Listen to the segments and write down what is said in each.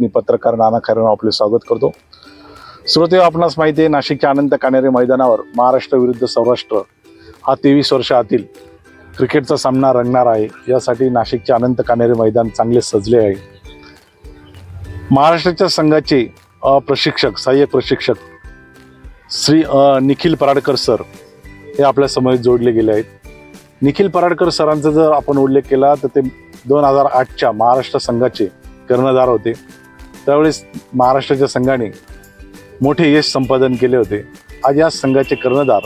मी पत्रकार नाना खैरे आपले स्वागत करतो। श्रोते, आपणास माहिती आहे नाशिकच्या अनंत कान्हेरे मैदानावर महाराष्ट्र विरुद्ध सौराष्ट्र हा 23 वर्षातील क्रिकेटचा सामना रंगणार आहे। यासाठी नाशिकचे अनंत कान्हेरे मैदान चांगले सजले आहे। महाराष्ट्राच्या संघाचे प्रशिक्षक सहाय्यक प्रशिक्षक श्री निखिल पराडकर सर हे आपल्या समोर जोडले गेले आहेत। निखिल पराडकर सरांचा जर आपण उल्लेख केला तर ते 2008च्या महाराष्ट्र संघाचे कर्णधार होते। त्यावेळेस महाराष्ट्राच्या संघाने मोठे यश संपादन केले होते। आज या संघाचे कर्णधार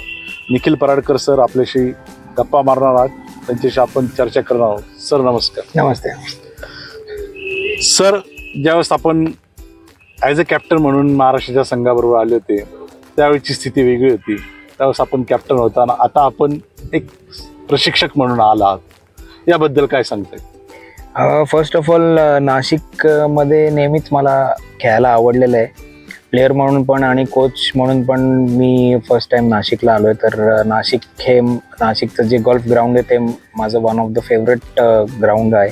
निखिल पराडकर सर आपल्याशी गप्पा मारणार आहात, त्यांच्याशी आपण चर्चा करणार आहोत। सर नमस्कार। नमस्ते सर, ज्यावेळेस आपण ॲज अ कॅप्टन म्हणून महाराष्ट्राच्या संघाबरोबर आले होते त्यावेळेची स्थिती वेगळी होती। त्यावेळेस आपण कॅप्टन होता, आता आपण एक प्रशिक्षक म्हणून आला आहात, याबद्दल काय सांगताय? फर्स्ट ऑफ ऑल, नाशिकमध्ये नेहमीच मला खेळायला आवडलेलं आहे। प्लेयर म्हणून पण आणि कोच म्हणून पण मी फर्स्ट टाइम नाशिकला आलो आहे। तर नाशिकचं जे गोल्फ ग्राउंड आहे ते माझं one of the favourite ground आहे।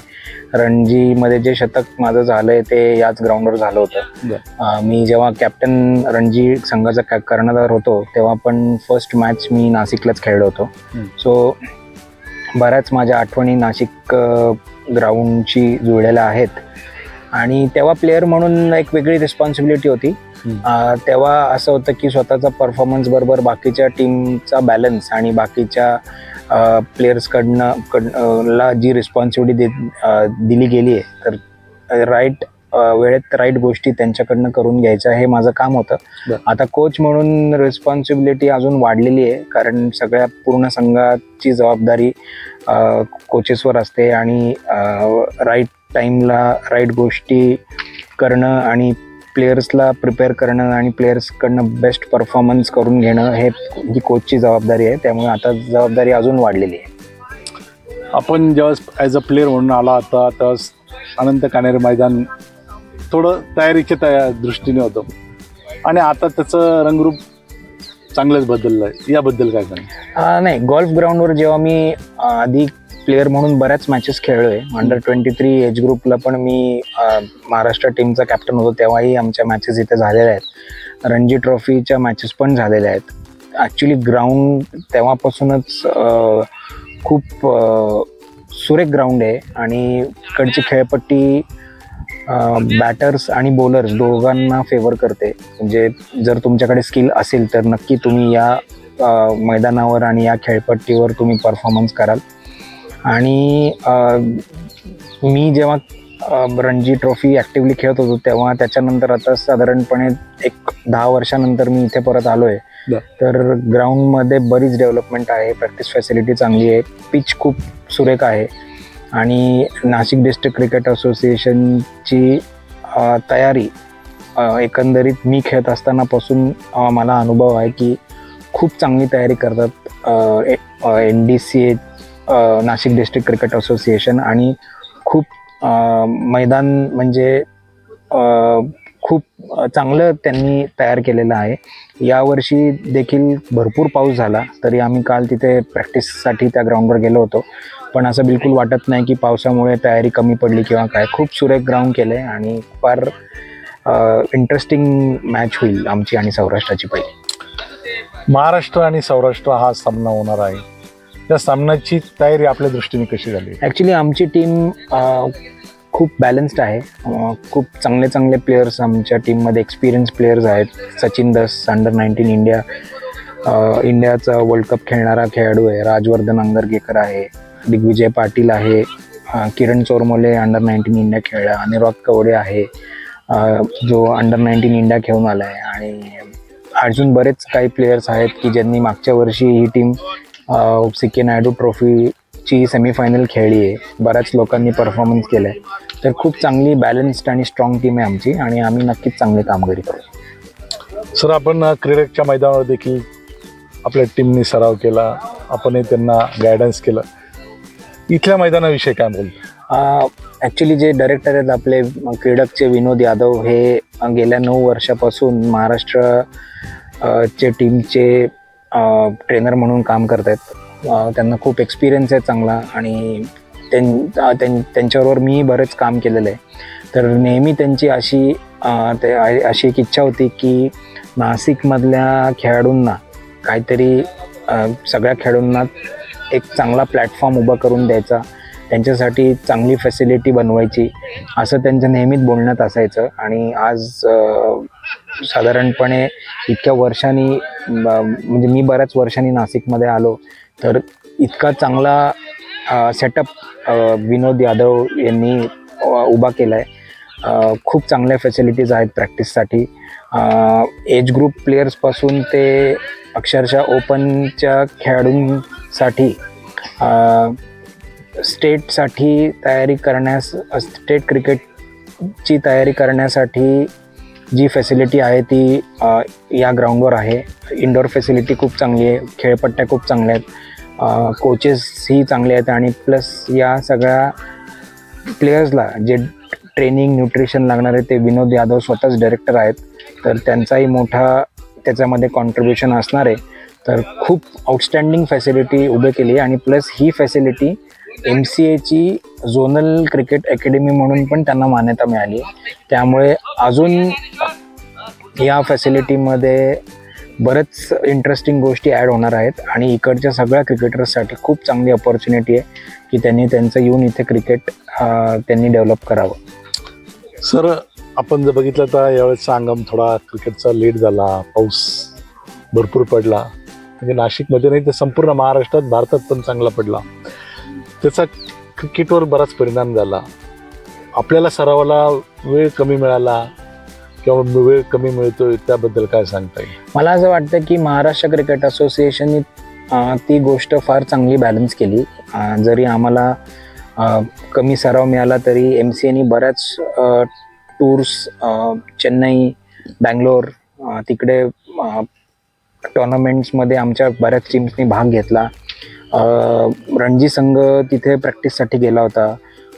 रणजीमध्ये जे शतक माझं झालं आहे ते याच ग्राउंडवर झालं होतं। मी जेव्हा कॅप्टन रणजी संघाचा कर्णधार होतो तेव्हा पण फर्स्ट मॅच मी नाशिकलाच खेळलो होतो। सो बऱ्याच माझ्या आठवणी नाशिक ग्राउंडशी जुळलेल्या आहेत आणि तेव्हा प्लेयर म्हणून एक वेगळी रिस्पॉन्सिबिलिटी होती। तेव्हा असं होतं की स्वतःचा परफॉर्मन्स बरोबर बाकीच्या टीमचा बॅलन्स आणि बाकीच्या प्लेयर्सकडनं जी रिस्पॉन्सिबिलिटी दिली गेली आहे तर राईट वेळेत राईट गोष्टी त्यांच्याकडनं करून घ्यायच्या हे माझं काम होतं। आता कोच म्हणून रिस्पॉन्सिबिलिटी अजून वाढलेली आहे, कारण सगळ्या पूर्ण संघाची जबाबदारी कोचेसवर असते आणि राईट टाईमला राईट गोष्टी करणं आणि प्लेयर्सला प्रिपेअर करणं आणि प्लेयर्सकडनं बेस्ट परफॉर्मन्स करून घेणं ही कोचची जबाबदारी आहे। त्यामुळे आता जबाबदारी अजून वाढलेली आहे। आपण ज्यावेळेस ॲज अ प्लेयर म्हणून आला होता त्यावेळेस अनंत कान्हेरे मैदान थोडं तयारीच्या दृष्टीने होतं आणि आता त्याचं रंगरूप चांगलंच बदललं आहे, याबद्दल काय सांग? नाही, गोल्फ ग्राउंडवर जेव्हा मी आधी प्लेयर म्हणून बऱ्याच मॅचेस खेळलोय, अंडर 23 एज ग्रुपला पण मी महाराष्ट्र टीमचा कॅप्टन होतो, तेव्हाही आमच्या मॅचेस इथे झालेल्या आहेत। रणजी ट्रॉफीच्या मॅचेस पण झालेल्या आहेत। ॲक्च्युली ग्राउंड तेव्हापासूनच खूप सुरेख ग्राउंड आहे आणि इकडची खेळपट्टी बॅटर्स आणि बॉलर्स दोघांना फेवर करते। म्हणजे जर तुमच्याकडे स्किल असेल तर नक्की तुम्ही या मैदानावर आणि या खेळपट्टीवर तुम्ही परफॉर्मन्स कराल। आणि मी जेव्हा रणजी ट्रॉफी ॲक्टिव्हली खेळत होतो तेव्हा त्याच्यानंतर आता साधारणपणे एक 10 वर्षानंतर मी इथे परत आलो आहे। तर ग्राउंडमध्ये बरीच डेव्हलपमेंट आहे, प्रॅक्टिस फॅसिलिटी चांगली आहे, पिच खूप सुरेख आहे आणि नाशिक डिस्ट्रिक्ट क्रिकेट असोसिएशनची तयारी एकंदरीत मी खेळत असतानापासून मला अनुभव आहे की खूप चांगली तयारी करतात NDCA Nashik district cricket association आणि खूप मैदान म्हणजे खूप चांगलं त्यांनी तयार केलेलं आहे। यावर्षी देखील भरपूर पाऊस झाला तरी आम्ही काल तिथे प्रॅक्टिससाठी त्या ग्राउंडवर गेलो होतो, पण असं बिलकुल वाटत नाही की पावसामुळे तयारी कमी पडली किंवा काय। खूप सुरेख ग्राउंड केलं आहे आणि फार इंटरेस्टिंग मॅच होईल आमची आणि सौराष्ट्राची पहिली। महाराष्ट्र आणि सौराष्ट्र हा सामना होणार आहे, त्या सामन्याची तयारी आपल्या दृष्टीने कशी झाली? ॲक्च्युली आमची टीम खूप बॅलन्स्ड आहे। खूप चांगले प्लेयर्स आमच्या टीममध्ये, एक्सपिरियन्स प्लेयर्स आहेत। सचिन दस अंडर 19 इंडियाचा वर्ल्ड कप खेळणारा खेळाडू आहे। राजवर्धन अंगरगेकर आहे, दिग्विजय पाटील आहे, किरण चोरमोले अंडर 19 इंडिया खेळला, अनुराग कवडे आहे जो अंडर 19 इंडिया खेळून आला आहे आणि अजून बरेच काही प्लेयर्स आहेत की ज्यांनी मागच्या वर्षी ही टीम CK नायडू ट्रॉफीची सेमीफायनल खेळली आहे। बऱ्याच लोकांनी परफॉर्मन्स केलं आहे। तर खूप चांगली बॅलन्स्ड आणि स्ट्रॉंग टीम आहे आमची आणि आम्ही नक्कीच चांगली कामगिरी करू। सर, आपण क्रिकेटच्या मैदानावर देखील आपल्या टीमने सराव केला, आपण त्यांना गायडन्स केलं, इथल्या मैदानाविषयी काय बोलतो? ॲक्च्युली जे डायरेक्टर आहेत आपले क्रीडकचे विनोद यादव हे गेल्या 9 वर्षापासून महाराष्ट्र चे टीमचे ट्रेनर म्हणून काम करत आहेत। त्यांना खूप एक्सपिरियन्स आहे चांगला आणि त्यांच्याबरोबर मी बरेच काम केलेलं आहे. तर नेहमी त्यांची अशी एक इच्छा होती की नाशिकमधल्या खेळाडूंना काहीतरी सगळ्या खेळाडूंना एक चांगला प्लॅटफॉर्म उभा करून द्यायचा, त्यांच्यासाठी चांगली फॅसिलिटी बनवायची, असं त्यांचं नेहमीच बोलण्यात असायचं. आणि आज साधारणपणे इतक्या वर्षांनी म्हणजे मी बऱ्याच वर्षांनी नाशिकमध्ये आलो, तर इतका चांगला सेटअप विनोद यादव यांनी उभा केला आहे. खूप चांगल्या फॅसिलिटीज आहेत प्रॅक्टिससाठी. एज ग्रुप प्लेयर्सपासून ते अक्षरशः ओपनच्या खेळाडूंसाठी स्टेटसाठी तयारी करण्यास, स्टेट क्रिकेटची तयारी करण्यासाठी जी फॅसिलिटी आहे ती या ग्राउंडवर आहे. इंडोर फॅसिलिटी खूप चांगली आहे, खेळपट्ट्या खूप चांगल्या आहेत, कोचेसही चांगले आहेत आणि प्लस या सगळ्या प्लेयर्सला जे ट्रेनिंग न्यूट्रिशन लागणार आहे ते विनोद यादव स्वतःच डायरेक्टर आहेत, तर त्यांचाही मोठा त्याच्यामध्ये कॉन्ट्रीब्युशन असणार आहे. तर खूप आउटस्टँडिंग फॅसिलिटी उभे केली आहे आणि प्लस ही फॅसिलिटी MCAची झोनल क्रिकेट अकॅडमी म्हणून पण त्यांना मान्यता मिळाली आहे. त्यामुळे अजून या फॅसिलिटीमध्ये बरेच इंटरेस्टिंग गोष्टी ॲड होणार आहेत आणि इकडच्या सगळ्या क्रिकेटर्ससाठी खूप चांगली अपॉर्च्युनिटी आहे की त्यांनी त्यांचं येऊन इथे क्रिकेट त्यांनी डेव्हलप करावं. सर, आपण जर बघितलं तर यावेळेसचा हंगाम थोडा क्रिकेटचा लेट झाला, पाऊस भरपूर पडला, म्हणजे नाशिकमध्ये नाही तर संपूर्ण महाराष्ट्रात, भारतात पण चांगला पडला. त्याचा क्रिकेटवर बराच परिणाम झाला. आपल्याला सरावाला वेळ कमी मिळाला किंवा वेळ कमी मिळतोय, त्याबद्दल काय सांगता येईल? मला असं वाटतं की महाराष्ट्र क्रिकेट असोसिएशनने ती गोष्ट फार चांगली बॅलन्स केली. जरी आम्हाला कमी सराव मिळाला तरी MCAने बऱ्याच टूर्स चेन्नई, बँगलोर तिकडे टुर्नामेंट्समध्ये आमच्या बऱ्याच टीम्सनी भाग घेतला. रणजी संघ तिथे प्रॅक्टिससाठी गेला होता.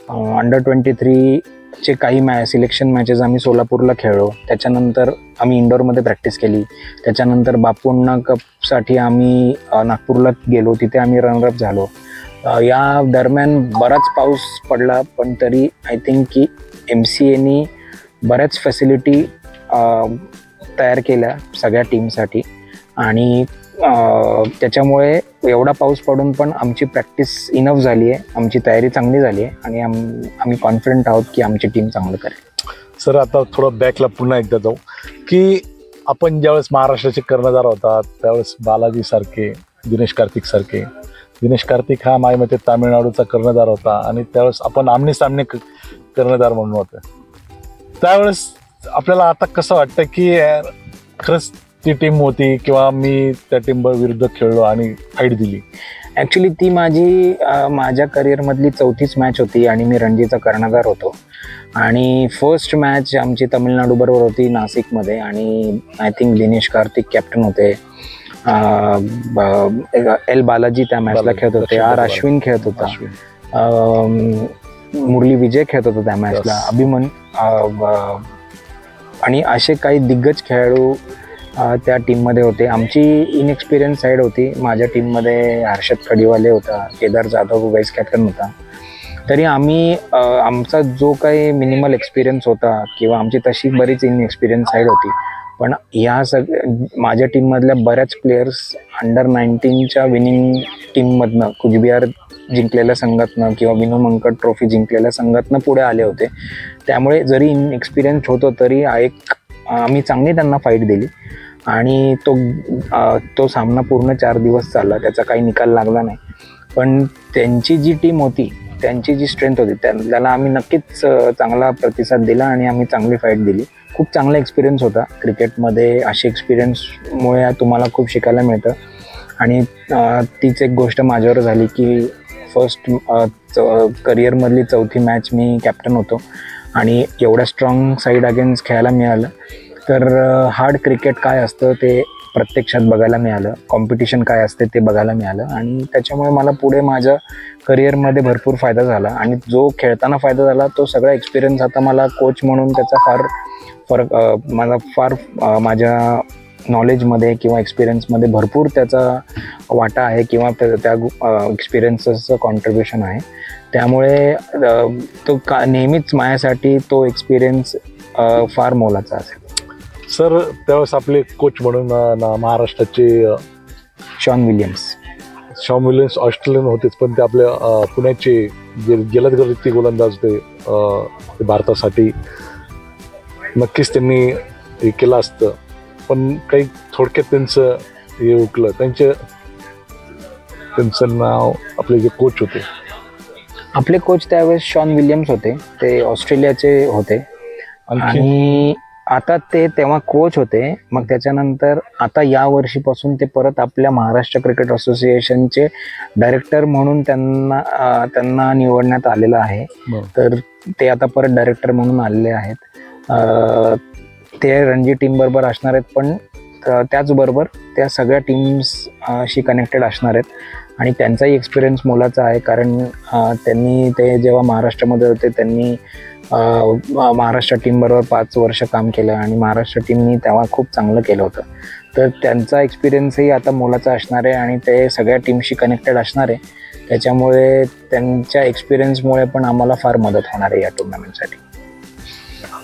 अंडर-23चे काही सिलेक्शन मॅचेस आम्ही सोलापूरला खेळलो. त्याच्यानंतर आम्ही इंडोरमध्ये प्रॅक्टिस केली. त्याच्यानंतर बापूंना कपसाठी आम्ही नागपूरला गेलो, तिथे आम्ही रनरअप झालो. या दरम्यान बराच पाऊस पडला, पण तरी आय थिंक की MCAने बऱ्याच फॅसिलिटी तयार केल्या सगळ्या टीमसाठी आणि त्याच्यामुळे एवढा पाऊस पडून पण आमची प्रॅक्टिस इनफ झाली आहे, आमची तयारी चांगली झाली आहे आणि आम्ही कॉन्फिडंट आहोत की आमची टीम चांगलं करेल. सर, आता थोडं बॅकला पुन्हा एकदा जाऊ की आपण ज्यावेळेस महाराष्ट्राचे कर्णधार होता त्यावेळेस बालाजी सारखे, दिनेश कार्तिक हा माझ्या मते तामिळनाडूचा कर्णधार होता आणि त्यावेळेस आपण आमने सामने कर्णधार म्हणून होते. त्यावेळेस आपल्याला आता कसं वाटतं की खरंच ती टीम होती किंवा मी त्या टीम विरुद्ध खेळलो आणि फाईट दिली? ॲक्च्युली ती माझ्या करिअरमधली 4थीच मॅच होती आणि मी रणजीचा कर्णधार होतो. आणि फर्स्ट मॅच आमची तामिळनाडूबरोबर होती नाशिकमध्ये आणि I think Dinesh Karthik captain होते. एल बालाजी त्या मॅचला खेळत होते, आर अश्विन खेळत होता, मुरली विजय खेळत होता त्या मॅचला, आणि असे काही दिग्गज खेळाडू त्या टीममध्ये होते. आमची इनएक्सपिरियन्स साईड होती. माझ्या टीममध्ये हर्षद खडीवाले होता, केदार जाधव वाईस कॅप्टन होता. तरी आम्ही आमचा जो काही मिनिमल एक्सपिरियन्स होता किंवा आमची तशी बरीच इनएक्सपिरियन्स साईड होती, पण या माझ्या टीममधल्या बऱ्याच प्लेयर्स अंडर-19च्या विनिंग टीममधनं, कुचबिहार जिंकलेल्या संघातनं किंवा विनू मंकड ट्रॉफी जिंकलेल्या संघातनं पुढे आले होते. त्यामुळे जरी इनएक्सपिरियन्स होतो तरी आम्ही चांगली त्यांना फाईट दिली आणि तो सामना पूर्ण 4 दिवस चालला. त्याचा काही निकाल लागला नाही, पण त्यांची जी टीम होती, त्यांची जी स्ट्रेंथ होती, त्याला आम्ही नक्कीच चांगला प्रतिसाद दिला आणि आम्ही चांगली फाईट दिली. खूप चांगला एक्सपिरियन्स होता क्रिकेटमध्ये. अशी एक्सपिरियन्समुळे तुम्हाला खूप शिकायला मिळतं. आणि तीच एक गोष्ट माझ्यावर झाली की फर्स्ट करिअरमधली 4थी मॅच मी कॅप्टन होतो आणि एवढ्या स्ट्रॉंग साईड अगेन्स्ट खेळायला मिळालं. तर हार्ड क्रिकेट काय असतं ते प्रत्यक्षात बघायला मिळालं, कॉम्पिटिशन काय असते ते बघायला मिळालं आणि त्याच्यामुळे मला पुढे माझ्या करिअरमध्ये भरपूर फायदा झाला. आणि जो खेळताना फायदा झाला तो सगळा एक्सपिरियन्स आता मला कोच म्हणून त्याचा फार फरक माझ्या नॉलेजमध्ये किंवा एक्सपिरियन्समध्ये भरपूर त्याचा वाटा आहे किंवा त्या एक्सपिरियन्सेसचं कॉन्ट्रीब्युशन आहे. त्यामुळे तो नेहमीच माझ्यासाठी तो एक्सपिरियन्स फार मोलाचा असेल. सर, त्यावेळेस आपले कोच म्हणून महाराष्ट्राचे शॉन विलियम्स ऑस्ट्रेलियन होतेच, पण ते आपल्या पुण्याचे जे जलदगती गोलंदाज होते भारतासाठी, नक्कीच त्यांनी हे केलं असतं. पण काही थोडक्यात त्यांचं हे उकलं. त्यांचं नाव, आपले जे कोच होते, आपले कोच त्यावेळेस शॉन विलियम्स होते. ते ऑस्ट्रेलियाचे होते आणि आता ते तेव्हा कोच होते. मग त्याच्यानंतर आता या वर्षीपासून ते परत आपल्या महाराष्ट्र क्रिकेट असोसिएशनचे डायरेक्टर म्हणून त्यांना निवडण्यात आलेलं आहे. तर ते आता परत डायरेक्टर म्हणून आलेले आहेत. ते रणजी टीम बरोबर असणार आहेत, पण त्याचबरोबर त्या सगळ्या टीम्सशी कनेक्टेड असणार आहेत. आणि त्यांचाही एक्सपिरियन्स मोलाचा आहे, कारण ते जेव्हा महाराष्ट्रामध्ये होते त्यांनी महाराष्ट्र टीमबरोबर 5 वर्ष काम केलं आणि महाराष्ट्र टीमनी तेव्हा खूप चांगलं केलं होतं. तर त्यांचा एक्सपिरियन्सही आता मोलाचा असणार आहे आणि ते सगळ्या टीमशी कनेक्टेड असणार आहे. त्याच्यामुळे त्यांच्या एक्सपिरियन्समुळे पण आम्हाला फार मदत होणार आहे या टुर्नामेंटसाठी.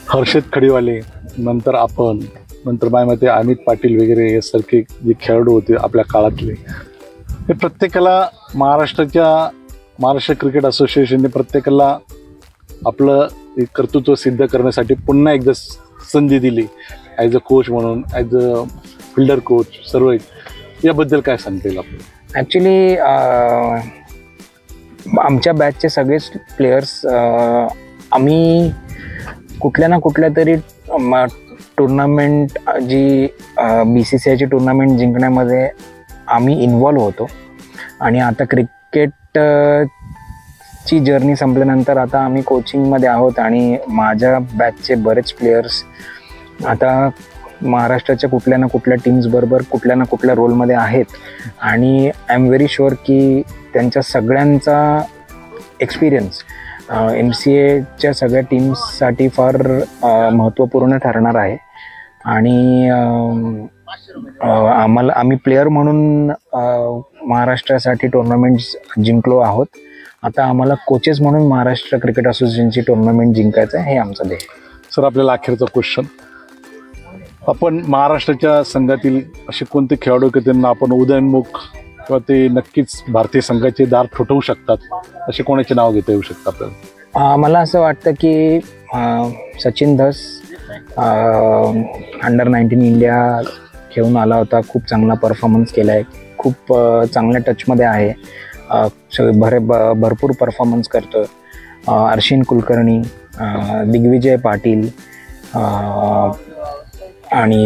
हर्षद खडीवाले, नंतर आपण, नंतर माझ्या अमित पाटील वगैरे हे सारखे जे खेळाडू होते आपल्या काळातले, हे प्रत्येकाला महाराष्ट्र क्रिकेट असोसिएशनने प्रत्येकाला आपलं कर्तृत्व सिद्ध करण्यासाठी पुन्हा एकदा संधी दिली. ॲज अ कोच म्हणून, ॲज अ फिल्डर कोच, सर्व याबद्दल काय सांगता येईल आपण? ॲक्च्युली आमच्या बॅचचे सगळेच प्लेयर्स आम्ही कुठल्या ना कुठल्या तरी टुर्नामेंट जी BCCIची टुर्नामेंट जिंकण्यामध्ये आम्ही इन्व्हॉल्व होतो. आणि आता क्रिकेटची जर्नी संपल्यानंतर आता आम्ही कोचिंगमध्ये आहोत आणि माझ्या बॅचचे बरेच प्लेयर्स आता महाराष्ट्राच्या कुठल्या ना कुठल्या टीम्सबरोबर कुठल्या ना कुठल्या रोलमध्ये आहेत. आणि आय एम व्हेरी शुअर की त्यांच्या सगळ्यांचा एक्सपिरियन्स MCAच्या सगळ्या टीम्ससाठी फार महत्त्वपूर्ण ठरणार आहे. आणि आम्ही प्लेयर म्हणून महाराष्ट्रासाठी टुर्नामेंट्स जिंकलो आहोत. आता आम्हाला कोचेस म्हणून महाराष्ट्र क्रिकेट असोसिएशनची टुर्नामेंट जिंकायचं आहे, हे आमचं ध्येय. सर, आपल्याला अखेरचा क्वेश्चन, आपण महाराष्ट्राच्या संघातील असे कोणते खेळाडू की त्यांना आपण उदयोन्मुख किंवा ते नक्कीच भारतीय संघाचे दार ठोठवू शकतात, असे कोणाचे नाव घेता येऊ शकतं आपल्याला? मला असं वाटतं की सचिन धस अंडर-19 इंडिया खेळून आला होता. खूप चांगला परफॉर्मन्स केला आहे, खूप चांगल्या टचमध्ये आहे, भरपूर परफॉर्मन्स करतो. अर्शिन कुलकर्णी, दिग्विजय पाटील आणि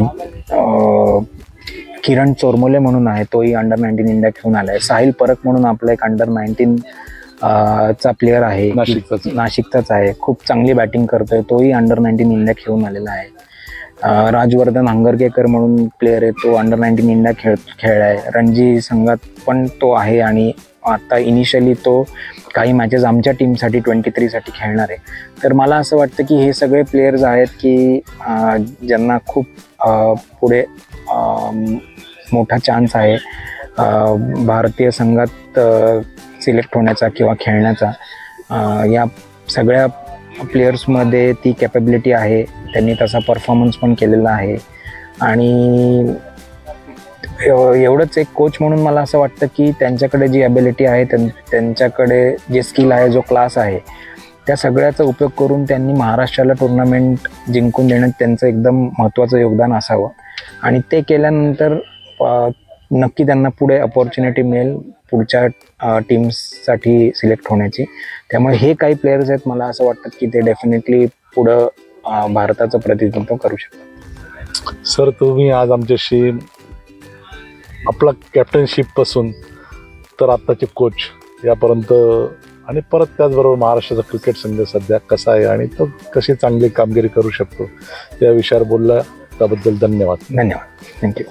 किरण चोरमोले म्हणून आहे, तोही अंडर-19 इंडिया खेळून आला आहे. साहिल परब म्हणून आपला एक अंडर-19 चा प्लेयर आहे, नाशिकचाच आहे, खूप चांगली बॅटिंग करतोय, तोही अंडर-19 इंडिया खेळून आलेला आहे. राजवर्धन हंगरगेकर म्हणून प्लेयर आहे, तो अंडर-19 इंडिया खेळलाय. रणजी संघात पण तो आहे आणि आता इनिशियली तो काही मॅचेस आमच्या टीमसाठी 23 साठी खेळणार आहे. तर मला असं वाटतं की हे सगळे प्लेयर्स आहेत की ज्यांना खूप पुढे मोठा चान्स आहे भारतीय संघात सिलेक्ट होण्याचा किंवा खेळण्याचा. या सगळ्या प्लेयर्समध्ये ती कॅपेबिलिटी आहे, त्यांनी तसा परफॉर्मन्स पण केलेला आहे. आणि एवढंच एक कोच म्हणून मला असं वाटतं की त्यांच्याकडे जी ॲबिलिटी आहे, त्यांच्याकडे जे स्किल आहे, जो क्लास आहे, त्या सगळ्याचा उपयोग करून त्यांनी महाराष्ट्राला टुर्नामेंट जिंकून देण्यात त्यांचं एकदम महत्त्वाचं योगदान असावं. आणि ते केल्यानंतर नक्की त्यांना पुढे अपॉर्च्युनिटी मिळेल पुढच्या टीम्ससाठी सिलेक्ट होण्याची. त्यामुळे हे काही प्लेयर्स आहेत, मला असं वाटतं की ते डेफिनेटली पुढं भारताचं प्रतिनिधित्व करू शकतात. सर, तुम्ही आज आमच्याशी आपला कॅप्टनशिपपासून तर आत्ताचे कोच यापर्यंत आणि परत त्याचबरोबर महाराष्ट्राचा क्रिकेट संघ सध्या कसा आहे आणि तो कशी चांगली कामगिरी करू शकतो या विषयावर बोलला, त्याबद्दल धन्यवाद. थँक्यू.